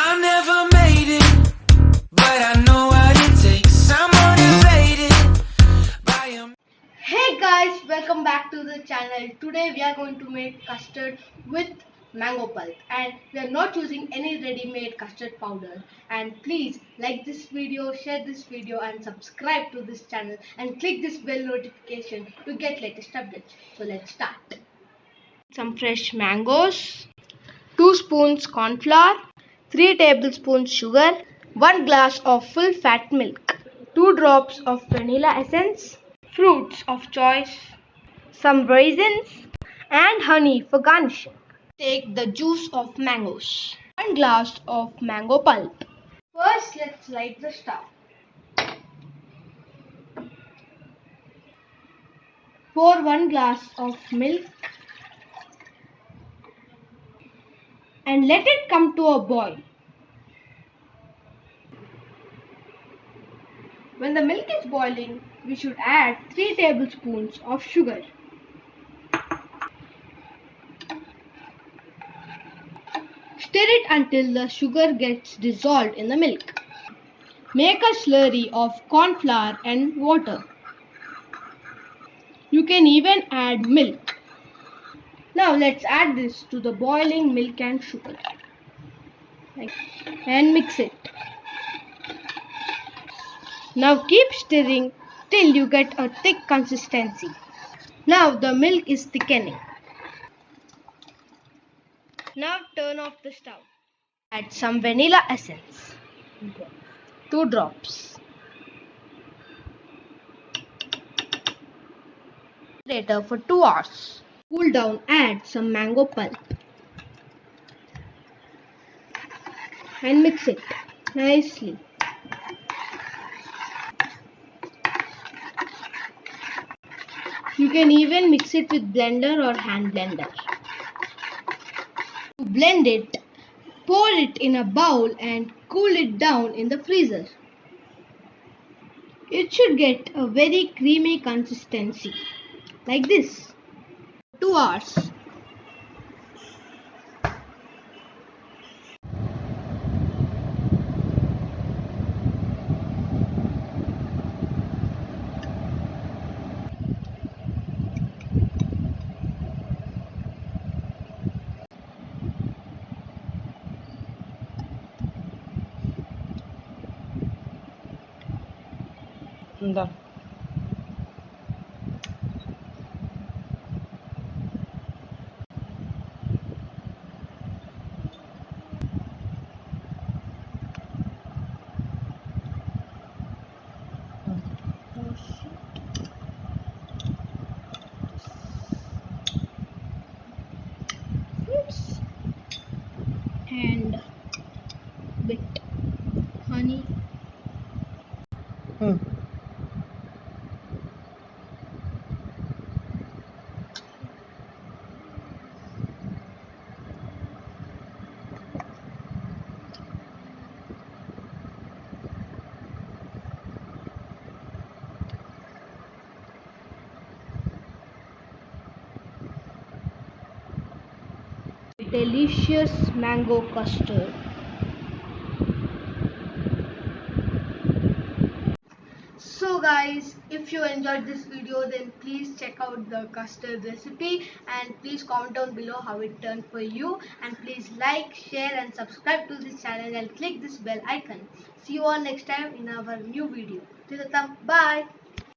I never made it, but I know what it takes. I'm motivated by a... Hey guys, welcome back to the channel. Today we are going to make custard with mango pulp, and we are not using any ready-made custard powder. And please like this video, share this video and subscribe to this channel and click this bell notification to get latest updates. So let's start. Some fresh mangoes, 2 spoons corn flour, 3 tablespoons sugar, 1 glass of full fat milk, 2 drops of vanilla essence, fruits of choice, some raisins and honey for garnishing. Take the juice of mangoes, 1 glass of mango pulp. First let's light the stove. Pour 1 glass of milk and let it come to a boil. When the milk is boiling, we should add 3 tablespoons of sugar. Stir it until the sugar gets dissolved in the milk. Make a slurry of corn flour and water. You can even add milk. Now let's add this to the boiling milk and sugar and mix it. Now keep stirring till you get a thick consistency. Now the milk is thickening. Now turn off the stove. Add some vanilla essence, 2 drops. Later for 2 hours. Cool down, add some mango pulp and mix it nicely. You can even mix it with blender or hand blender. To blend it, pour it in a bowl and cool it down in the freezer. It should get a very creamy consistency, like this. 2 hours. Indulge. Fruits and bit honey. Delicious mango custard. So guys, if you enjoyed this video, then please check out the custard recipe and please comment down below how it turned for you, and please like, share and subscribe to this channel and click this bell icon. See you all next time in our new video. Till then, bye.